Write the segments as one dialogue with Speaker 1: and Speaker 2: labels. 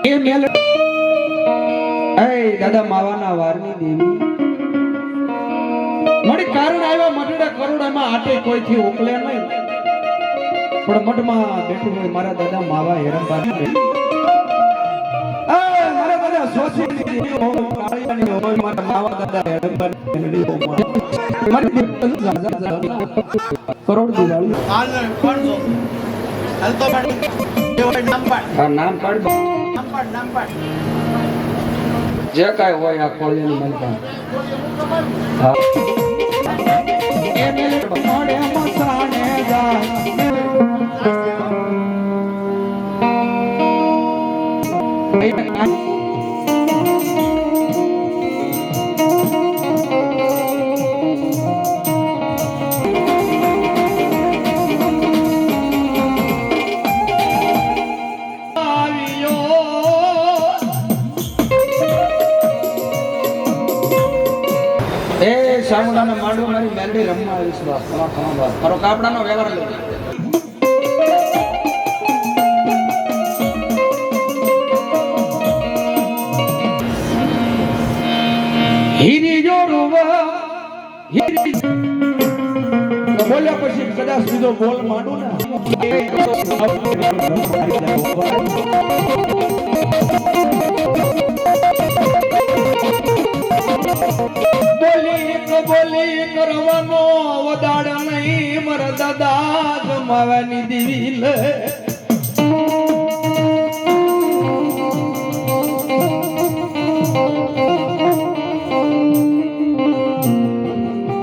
Speaker 1: એ મેલ એ દાદા માવાના વારની દેવી મળી કારણ આવ્યા મઢડા કરોડામાં આટે કોઈથી ઉકલે નહીં પણ મઢમાં બેઠું હોય મારા દાદા માવા હેરંબા મારા દાદા સોસી દેવી હોય કાળીની હોય મારા માવા દાદા હેરંબા મારી કરોડ દિવાળી
Speaker 2: હાલ પડજો હાલ તો પડ નામ પાડ
Speaker 1: નામ પાડ જે કાંઈ હોય આ કોળીની મલકા હા એ મેલે મોડે મસાણે જાય સામુડાના માંડો મારી મેલડી રમવા આવીશ બા મારો કાપડાનો વ્યવહાર લે હીરી જો રૂવા હીરી બોલ્યા પછી કદાચ બીજો બોલ માંડું ને બોલી કરવાનો વદાડ નહીં મારા દાદા જમાવાની દેવી લે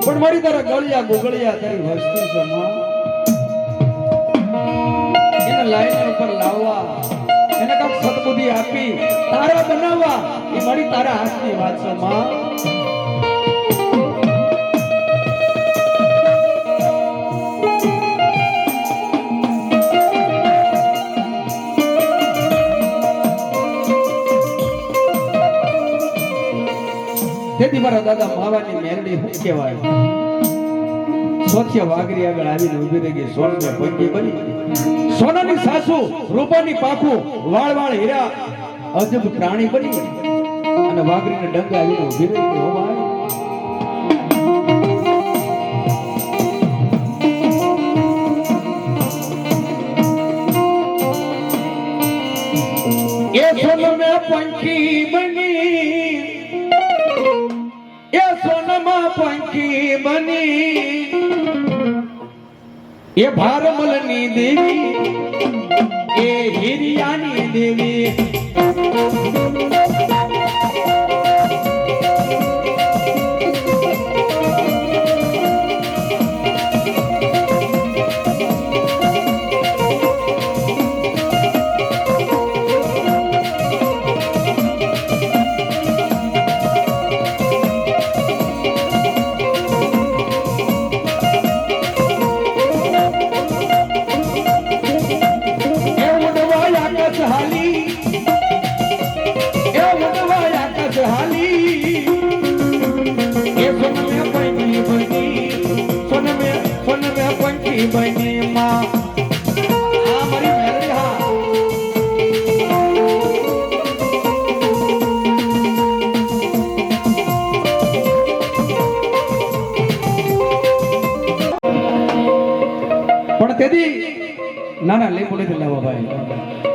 Speaker 1: પણ મારી તારા ગળિયા ગોગળિયા તારી વસ્તુ સમા એને લાઈન ઉપર લાવવા એને કાંક સદબુદ્ધિ આપી તારા બનાવવા એ મારી તારા હાથની વાત સમા તેથી મારા દાદા માવાની મેરડી શું કહેવાય સોથિયા વાઘરી આગળ આવીને ઊભી રહી ગઈ સોનને પંકી બની સોનાની સાસુ રૂપાની પાખું વાળ વાળ હીરા અજબ પ્રાણી બની અને વાઘરીને ડંગ આવીને ઊભી રહી ગઈ હો ભાઈ એ સોન में पंखी बनी ये सोनमा पंखी बनी ये भारमलनी देवी ये हिरियानी देवी बनी मां आ मरी मेरे हां पण तेदी नाना ले बोले दिलावा भाई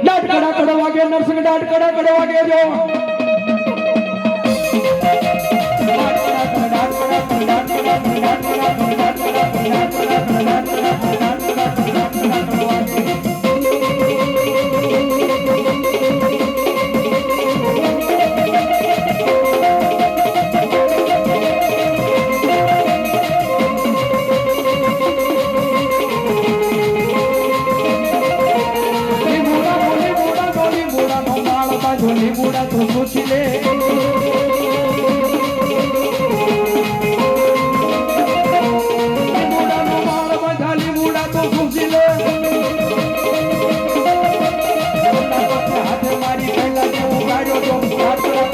Speaker 1: डाट कड़ा वागे नरसिंह डाट कड़ा वागे जो झोली बूढ़ा तो सोच ले बूढ़ा नो माल बजाली बूढ़ा तो सोच ले हाथ मारी पहला के उगाड़ो तो हाथ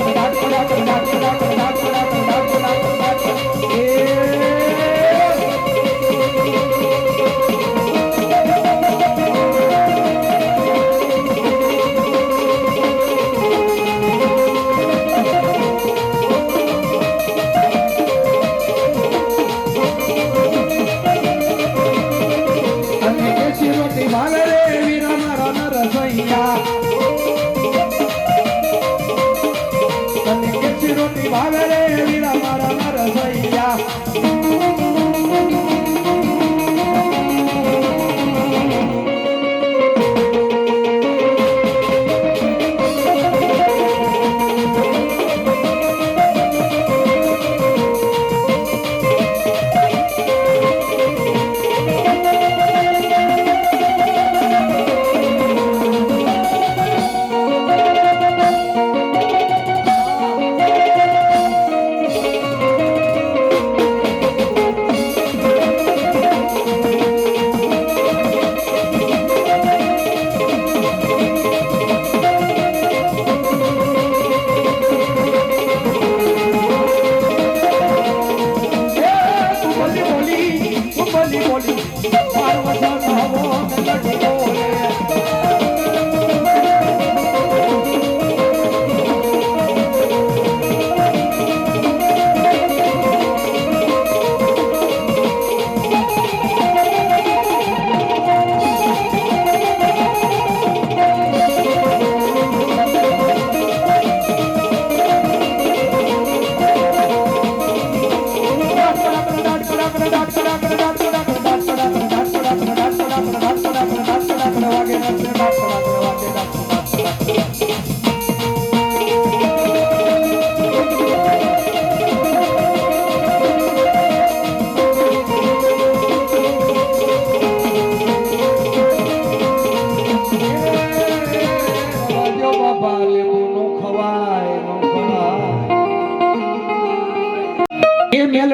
Speaker 1: મેલ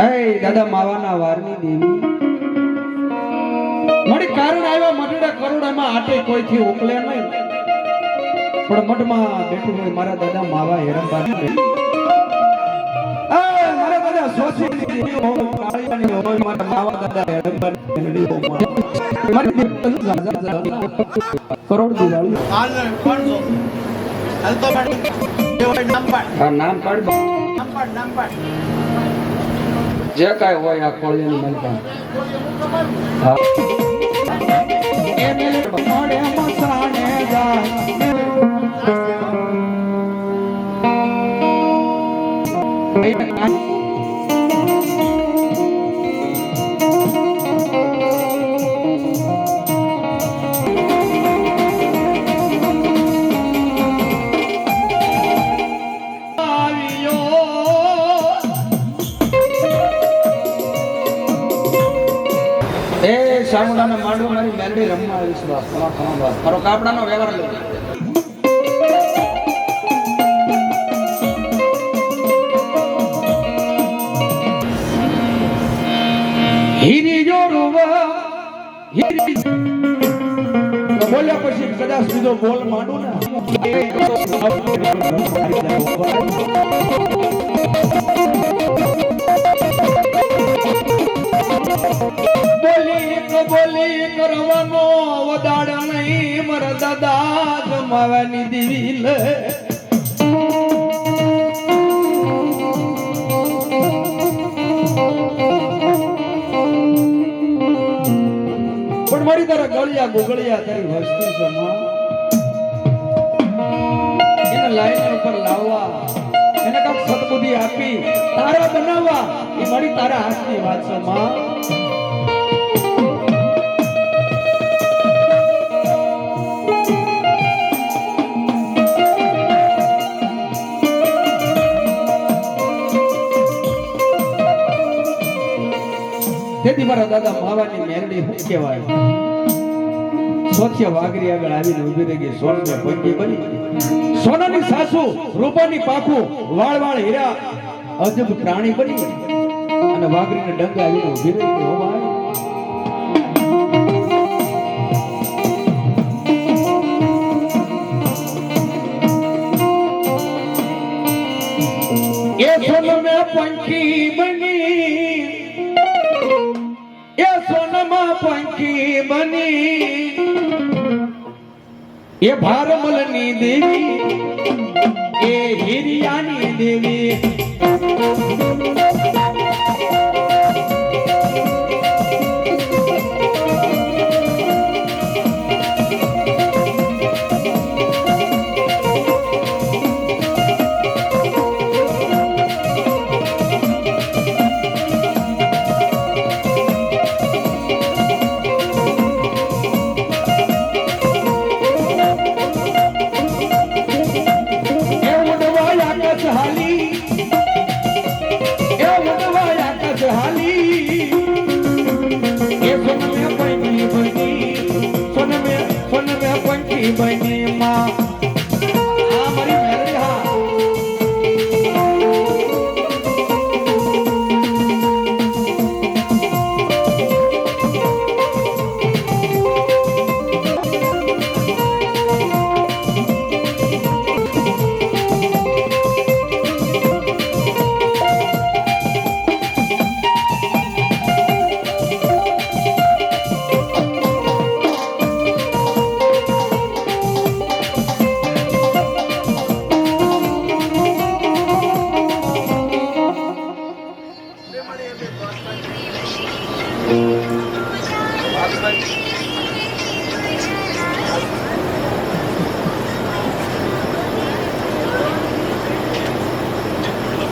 Speaker 1: એ દાદા માવાના વારની દેવી મળી કારણ આવ્યા મઢડા કરોડામાં આટે કોઈથી ઉકલે નહીં પણ મઠમાં બેઠું હોય મારા દાદા માવા હેરંબા મારા દાદા સોસી દેવી હોય કાળિયાની હોય મારા માવા દાદા હેરંબા કરોડ દિવાળી
Speaker 2: હાલ કોણસો હાલ તો પાડ દેવાય નામ પાડ
Speaker 1: આ નામ પાડ
Speaker 2: નામ પાડ
Speaker 1: જે કાંઈ હોય આ કોળિયાની મલકા હા એ મેલે મોડે મસાણે જાય સામુડાના માંડવો મારી મેલડી રમવા આવીશ બાપ મારો કાપડાનો વ્યવહાર લે હીરી જો રૂવા હીરી બોલ્યા પછી કદાચ બીજો બોલ માંડું ને બોલી કરવાનો વદાડ નહીં મારા દાદા જમાવાની દેવી લે પણ મારી તારા ગળિયા ગોગળિયા તારી વસ્તુ સમા એને લાઈન ઉપર લાવવા એને કાંક સદબુદ્ધિ આપી તારા બનાવવા એ મારી તારા હાથની વાત સમા તેથી મારા દાદા માવાની મેરડી શું કહેવાય સોથિયા વાઘરી આગળ આવીને ઊભી રહી ગઈ સોનને પંકી બની સોનાની સાસુ રૂપાની પાખું વાળ વાળ હીરા અજબ પ્રાણી બની અને વાઘરીને ડંગ આવીને ઊભી રહી ગઈ હો ભાઈ એ સોન में पंखी बनी એ સોનમાં પંખી બની એ ભારમલની દેવી એ હિરિયાની દેવી बनी माँ हाँ मरी मेरे हाँ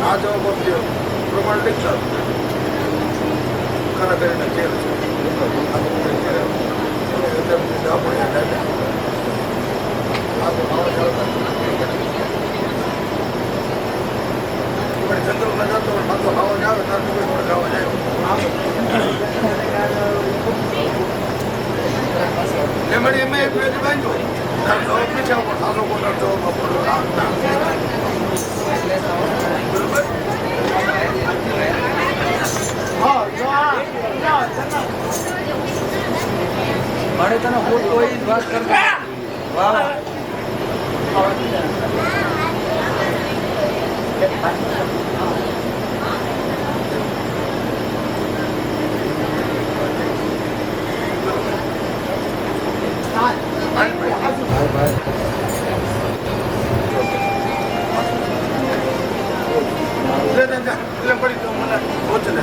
Speaker 3: आज प्रमाण लिखतात खरा કરીને જેલ છે આપણે આ તો ભાવ ચાલતા જંગલ માં જતો માથો ખાવા જાવ તાર કોઈ મોડ ખાવા જાય એમણે એમ એક વેજ બાંધ્યો તાર જવાબ પીછા પર સાસો કોટર જવાબ પડ્યો બરોબર એટલે પડી તો મને પહોંચ લે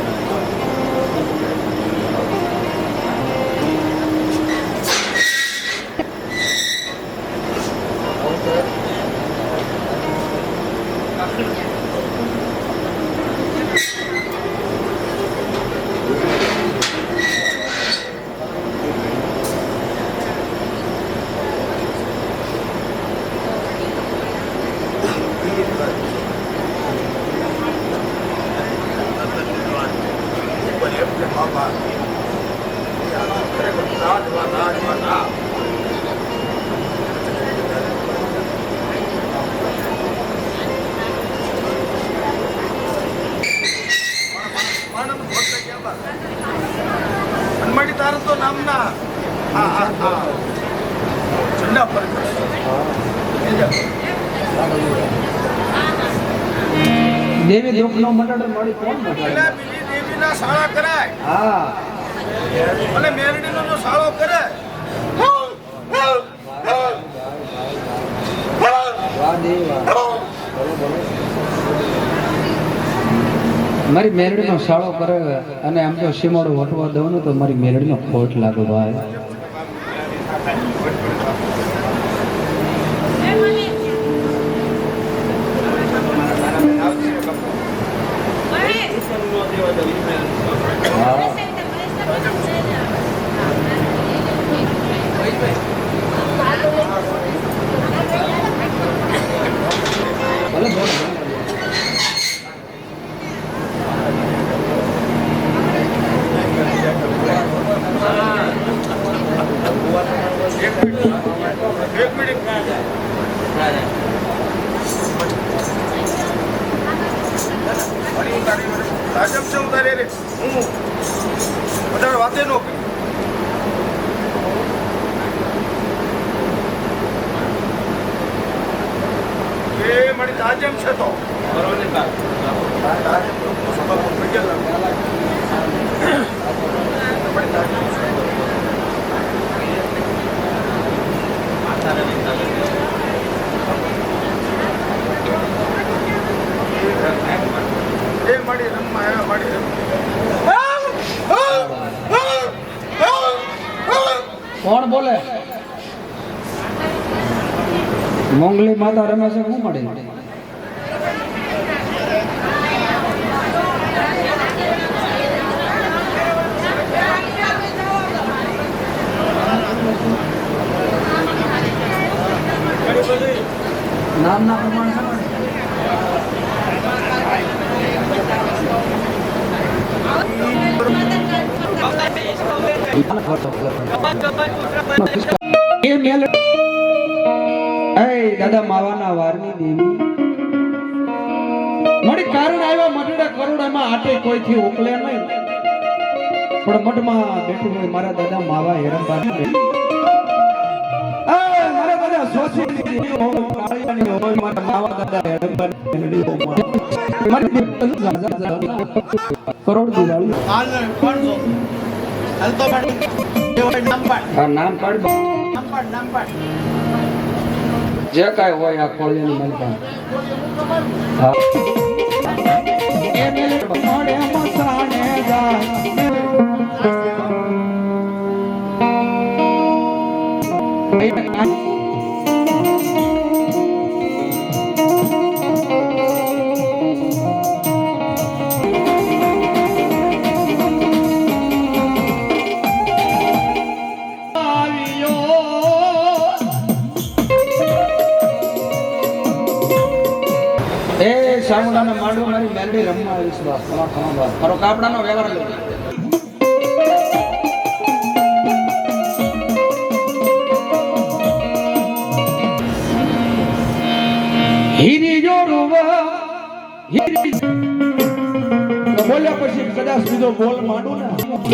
Speaker 3: હનુમાની તારું તો નામ ના હા ઠંડા પર
Speaker 1: દેવી દ્રોપનો મંડળ મળી કોણ
Speaker 3: એટલે
Speaker 1: મંડળ?
Speaker 3: બીજી દેવીના શાળા કરાય
Speaker 1: હા
Speaker 3: અને મેરડીનો જો શાળો કરે
Speaker 1: વાહ દેવી વાહ. મારી મેરડીનો શાળો કરે અને આમ જો સીમાડું વટવા દઉં ને તો મારી મેરડીનો ખોટ લાગે ભાઈ. ભલે બોલ.
Speaker 3: એક મિનિટ રાજમ છે ઉતારે રે હું વધારે વાતે નો કરી એ મારી તાજમ છે તો એ મારી રમવા આવ્યા મારી
Speaker 1: કોણ બોલે? મોંગલી માતા રમે છે શું મળે? નામ ના પ્રમાણે એ મેલ એ દાદા માવાના વારની દેવી મળી કારણ આવ્યા મઢડા કરોડામાં આટે કોઈથી ઉકલે નહીં પણ મઢમાં બેઠું હોય મારા દાદા માવા હેરંબા મારા દાદા સોસી દેવી હોય કાળિયાની હોય મારા માવા દાદા હેરંબા કરોડ દિવાળી
Speaker 2: હાલ તો નામ પાડ
Speaker 1: આ નામ પાડ
Speaker 2: નામ પાડ
Speaker 1: જે કાંઈ હોય આ કોળિયાની મલકા હા એ મેલે મોડે મસાણે જાય સામુડાના માંડવો મારી મેલડી રમવા આવીશ બા મારો કાપડાનો વ્યવહાર લો હીરી જોડવા હીરી બોલ્યા પછી કદાચ બીજો બોલ માંડું ને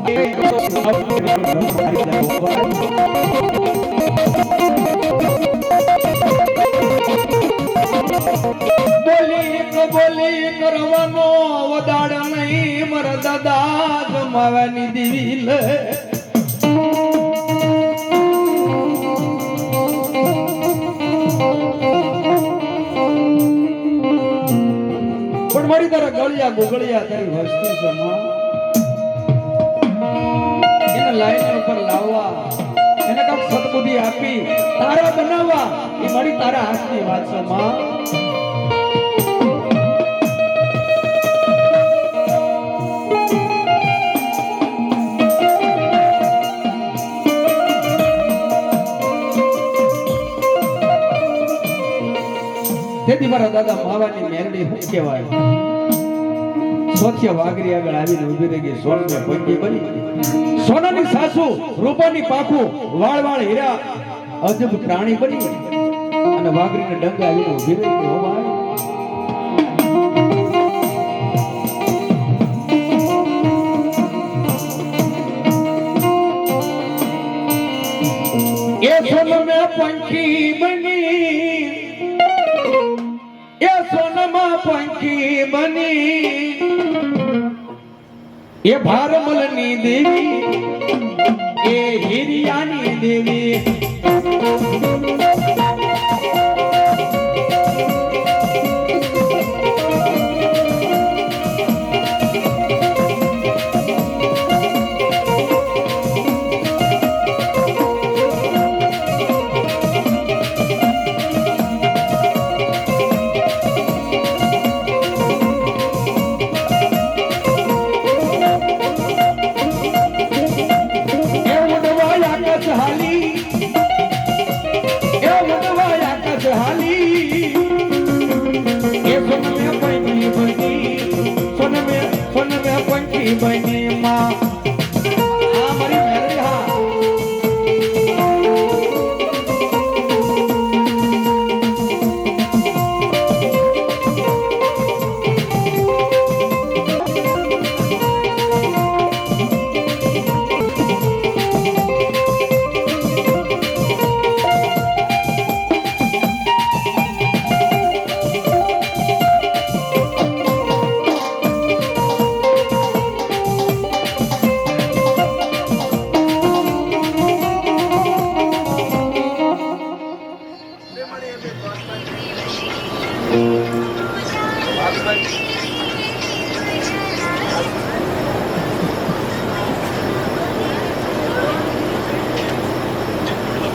Speaker 1: બોલી કરવાનો વદાડ નહીં મારા દાદા જમાવાની દેવી લે પણ મારી તારા ગળિયા ગોગળિયા તારી વસ્તુ છે માં એને લાઈન ઉપર લાવવા એને કાંક સદબુદ્ધિ આપી તારા બનાવવા એ મારી તારા હાથની વાત છે માં તેથી મારા દાદા માવાની મેરડી શું કહેવાય સ્વચ્છ વાઘરી આગળ આવીને ઊભી રહી ગઈ સોનને પંખી બની સોનાની સાસુ રૂપાની પાખું વાળ વાળ હીરા અજબ પ્રાણી બની અને વાઘરીને ડંગ આવીને ઊભી રહી ગઈ હો ભાઈ એ સોન में पंखी बनी એ સોનમાં પંખી બની એ ભારમલની દેવી એ હિરિયાની દેવી बनी माँ हाँ मरी मेरे हाँ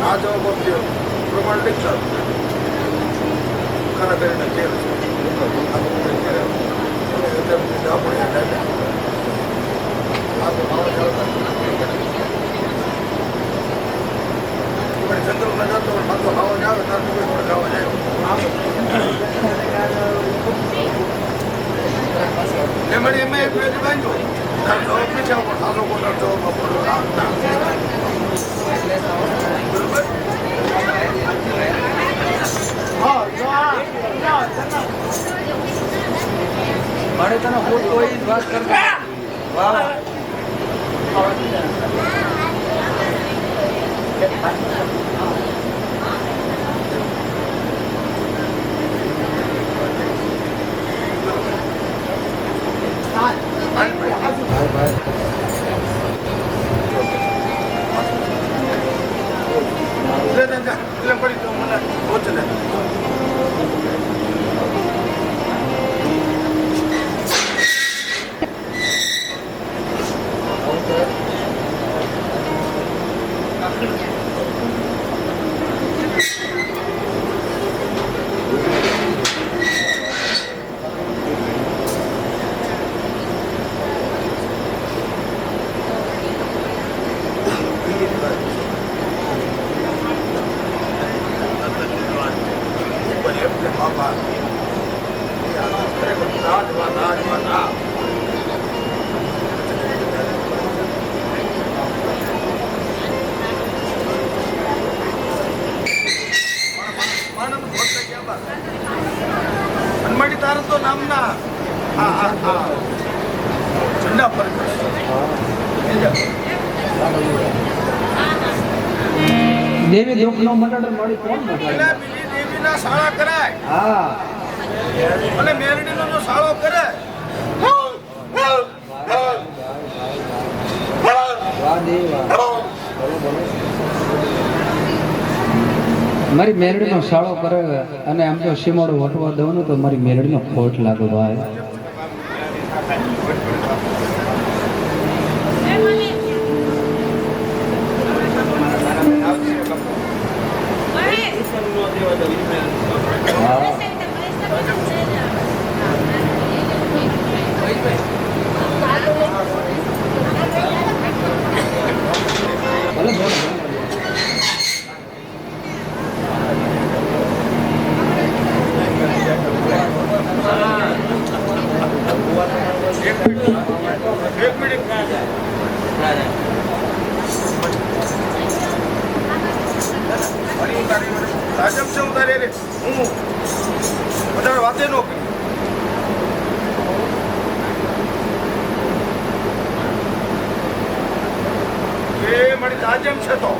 Speaker 3: આ જવાબ આપ્યો પ્રમાણિક છે ખરા કરીને જેલ જંગલમાં જતો માથો ખાવા જ આવે તાર થોડે ખાવા જાય એમાં એમાં એક વેજ બાંધ્યો તાર જવાબ નથી આવો પણ સારો કોટાર જવાબ
Speaker 1: મારે તને ખોટ કોઈ વાત કરતા વાહ પડી તો મને પહોંચને હનુમાની તારા તો નામના ઝંડા પર દેવી દુઃખનો મંડળ મળી કોણ
Speaker 3: એટલે
Speaker 1: મંડળ?
Speaker 3: બીજી દેવીના શાળા કરાય
Speaker 1: હા
Speaker 3: અને મેરડીનો જો શાળો કરે
Speaker 1: વાહ દેવી વાહ. મારી મેરડીનો શાળો કરે અને આમ જો સીમાડો વટવા દઉં ને તો મારી મેરડીનો ખોટ લાગે ભાઈ. ભલે બોલો.
Speaker 3: એક મિનિટ રાજમ છે હું તારે હું વધારે વાતે ન કરી એ મારી તાજમ છે તો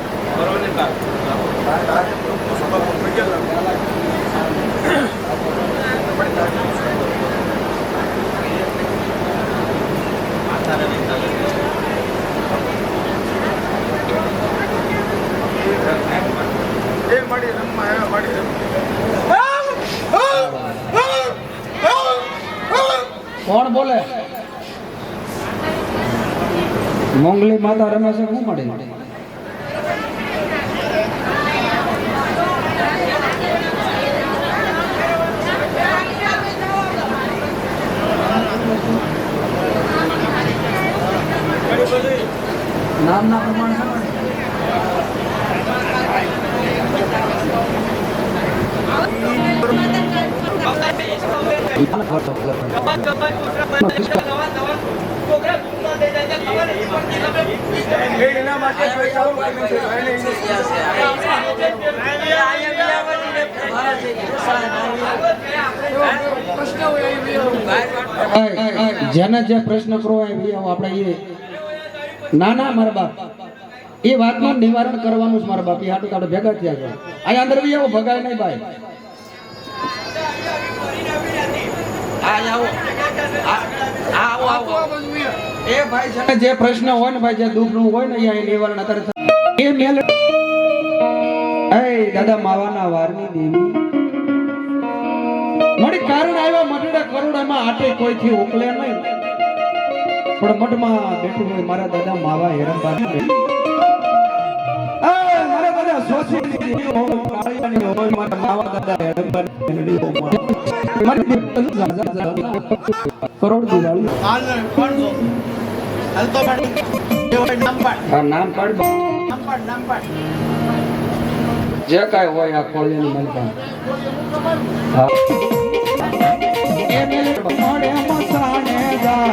Speaker 3: એ મારી રમવા મારી
Speaker 1: કોણ બોલે? મોંગલી માતા રમે છે શું મળે? નામના પ્રમાણે
Speaker 3: એના માટે પૈસા
Speaker 1: જેને જે પ્રશ્ન કરવો હોય એ આપણે એ ના ના મારા બાપ એ વાતનું નિવારણ કરવાનું છે મારા બાપ. એ હાટું આપણે ભેગા થયા છે. અહીંયા અંદર બી આવો ભગાય નહીં ભાઈ. એ ભાઈ જેને જે પ્રશ્ન હોય ને ભાઈ જે દુઃખ નું હોય ને એ નિવારણ અત્યારે થાય. એ મેલ એ દાદા માવાના વારની દેવી મળી કારણ આવ્યા મઢડા કરોડામાં આટે કોઈથી ઉકલે નહીં પણ મઢમાં બેઠું હોય મારા દાદા માવા હેરંબા મારા દાદા સોચી હોય મારા માવા દાદા હેરંબા કરોડ દિવાળી
Speaker 2: હાલ તો નામ પાડ
Speaker 1: આ નામ પાડ
Speaker 2: નામ પાડ
Speaker 1: જે કાંઈ હોય આ ખોળીની મનતા હા એ મેલે મોડે મસાણે જાય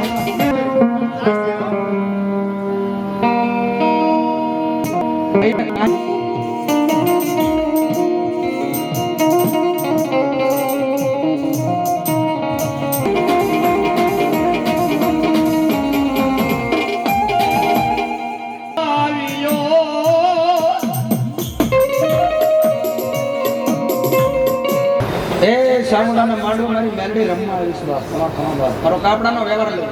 Speaker 1: સામુડાને માંડવો મારી મેલડી રમવા આવીશ બા ખમા ખમા બા મારો કાપડાનો વ્યવહાર લો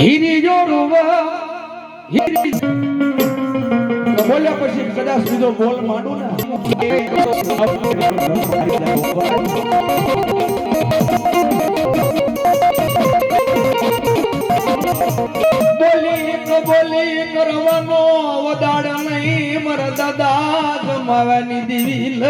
Speaker 1: હીરી જો રૂવા હીરી બોલ્યા પછી કદાચ બીજો બોલ માંડું ને બોલી કરવાનો વદાડ નહીં મારા દાદા જમાવાની દિલ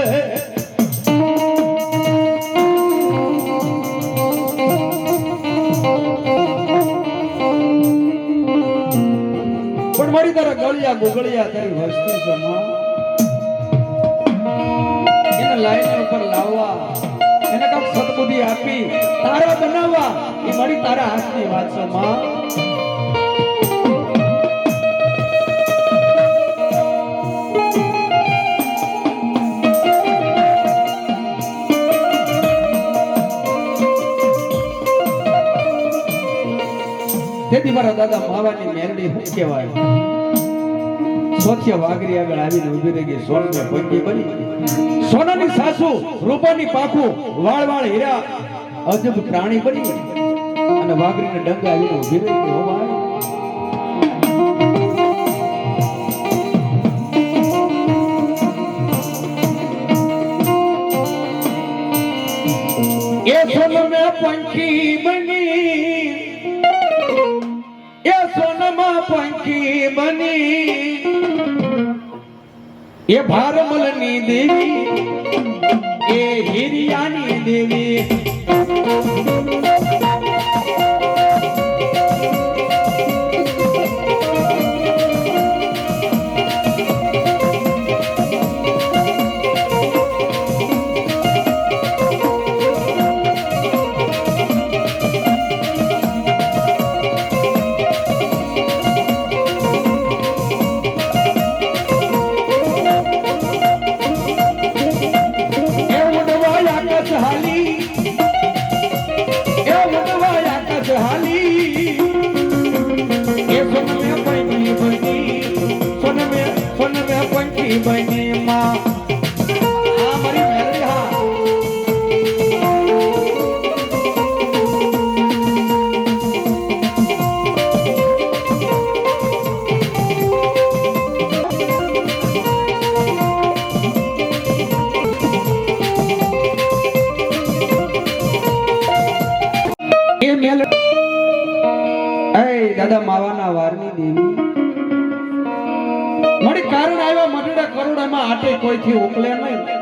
Speaker 1: પણ મારી તારા ગળિયા ગુગળિયા તારી વસ્તુ સમા એને લાઈન ઉપર લાવવા એને કાંઈક સદબુદ્ધિ આપી તારા બનાવવા એ મારી તારા હાથની વાત સમા તેથી મારા દાદા માવાની મેરડી શું કહેવાય સ્વચ્છ વાઘરી આગળ આવીને ઊભી રહી ગઈ સોનને પંખી બની સોનાની સાસુ રૂપાની પાખું વાળ વાળ હીરા અજબ પ્રાણી બની અને વાઘરીને ડંગ આવીને ઊભી રહી ગઈ હો ભાઈ ये सोन में पंखी बनी ये सोन में पंखी बनी ये भारमलनी देवी ये हिरियानी देवी बनी माँ हमारी मेरी हाँ ये मेल ऐ दादा मावाना वारनी देवी मड़ी कारण आया मटड़ा करोड़ा आटे कोई थी उकले नहीं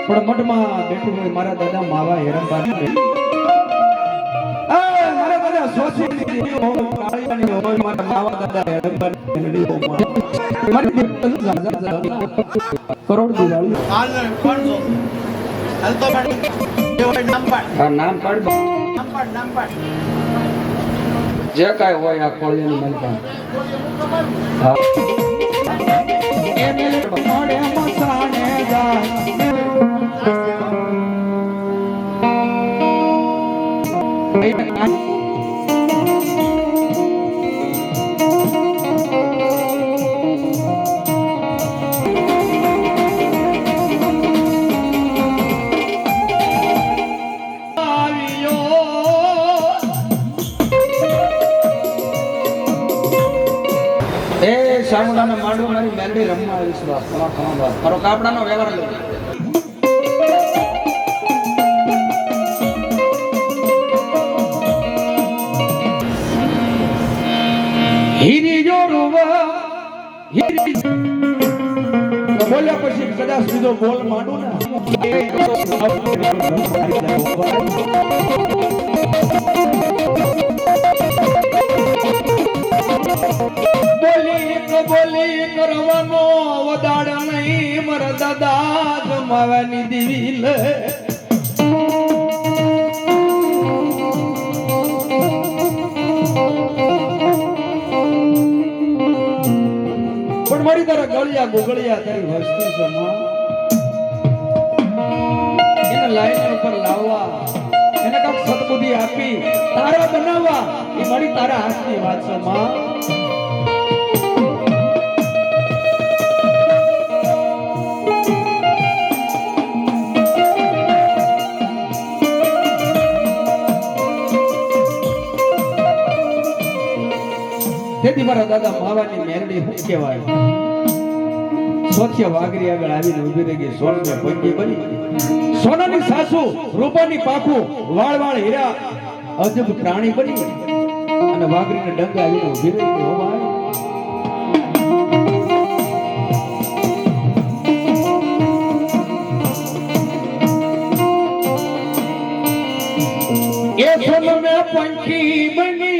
Speaker 1: पण मठમાં બેઠું હોય મારા દાદા માવા હેરંબા મારા દાદા સોસી હો કાળિયાની હોય મારા માવા દાદા હેરંબા નડી હો મારી કરોડ દિવાળી
Speaker 2: હાલ કોણ હાલ તો પાડ નામ પાડ
Speaker 1: હા નામ પાડ
Speaker 2: નામ પાડ
Speaker 1: જે કાઈ હોય આ કોળિયાની મલકા હા એ મેલે મોડે મસાને જાય સામુડાને માંડવો મારી મેલડી રમવા આવીશ બા મારો કાપડાનો વ્યવહાર લો હીરી જો રૂવા હીરી બોલ્યા પછી કદાચ બીજો બોલ માંડું ને બોલી કરવાનો વદાડ નહીં મારા દાદા જમાવાની દીવી લે પણ મારી તારા ગળિયા ગુગળિયા તારી વસ્તુ છે એને લાઈન ઉપર લાવવા એને કાંઈક સદબુદ્ધિ આપી તારા બનાવવા એ મારી તારા હાથની વાત છે માં તેથી મારા દાદા માવાની મેરડી શું કહેવાય સ્વચ્છ વાઘરી આગળ આવીને ઊભી રહી ગઈ સોનને પંખી બની સોનાની સાસુ રૂપાની પાખું વાળ વાળ હીરા અજબ પ્રાણી બની અને વાઘરીને ડંગ આવીને ઊભી રહી ગઈ હો ભાઈ ये सोन में पंखी बनी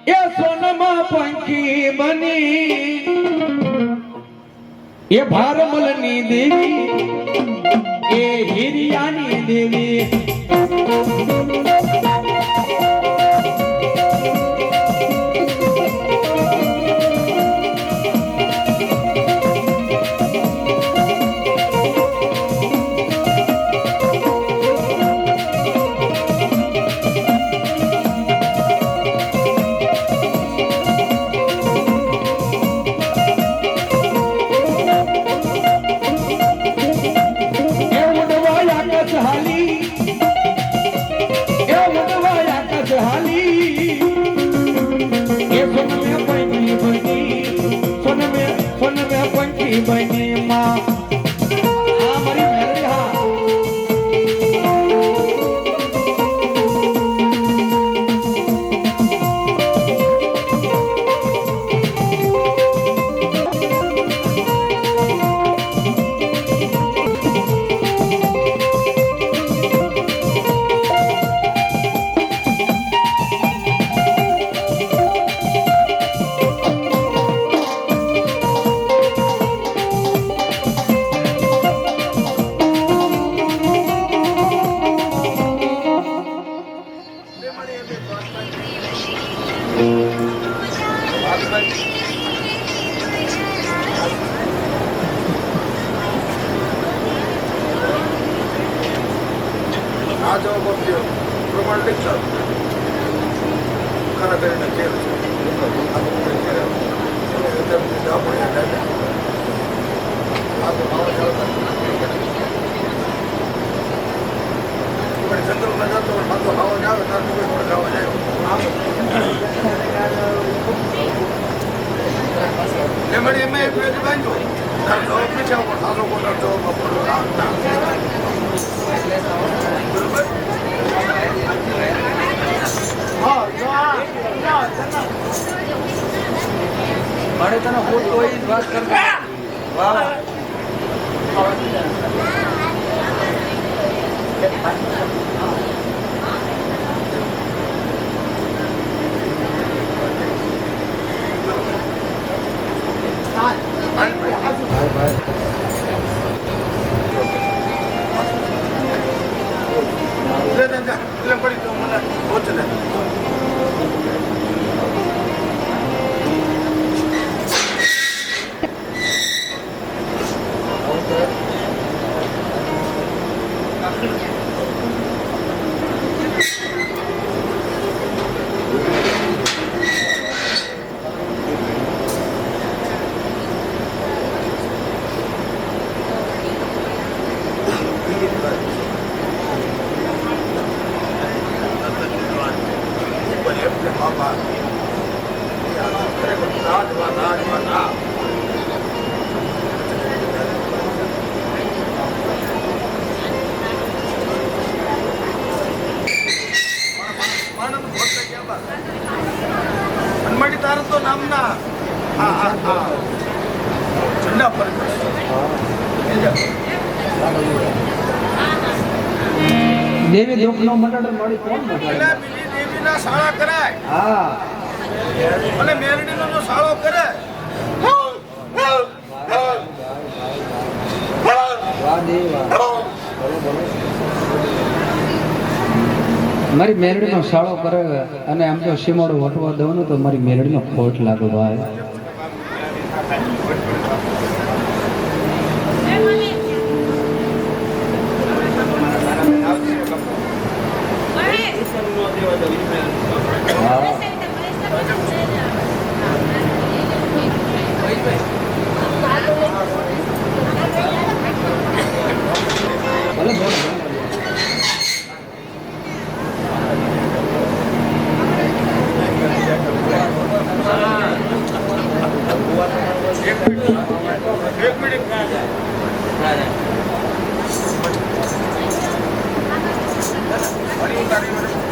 Speaker 1: ये सोनमा पंखी बनी ये भारमलनी देवी ये हिरियानी देवी બની માં આ મારી મેલડી હા
Speaker 3: આ જવાબ આપ્યો રોમાન્ટિક છે ખરા કરીને જેલ છે આ તો કોઈ કરે આપણે આ તો ભાવ ચાલતા જંગલમાં જતો હોય પાછો ભાવ આવે તાર કોઈ ખાવા જાય એમાં એમ એક વેજ બાંધો તાર જવાબ પીછા પણ સાસો કોટા જવાબ આપણો બરોબર
Speaker 1: મારે તને કોઈ વાત કરતા વાહ
Speaker 3: એટલે પડી તો મને પહોંચે હનુમાડી તાર તો નામના ઝંડા પર
Speaker 1: દેવી દુઃખ નો મટાડો મળી કોણ મટાડે
Speaker 3: બીજી દેવીના શાળા કરાય
Speaker 1: હા
Speaker 3: અને મેરડીનો જો શાળો કરે
Speaker 1: વાહ દેવા મારી મેરડીનો શાળો કરે અને આમ જો સીમોડો વટવા દઉં ને તો મારી મેરડીનો ખોટ લાગે ભાઈ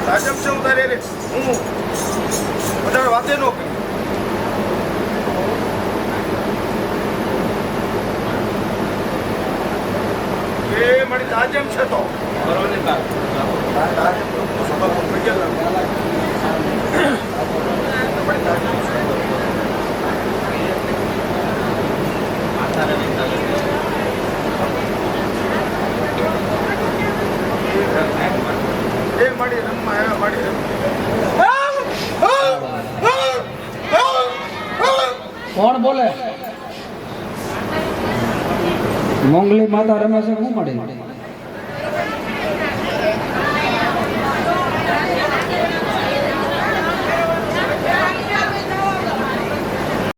Speaker 1: રાજમ છે હું તારે હું વધારે વાતે ન કરી એ મારી તાજમ છે તો એ મારી રમવા આવ્યા મારી કોણ બોલે મોંગલી માતા રમે છે શું મળે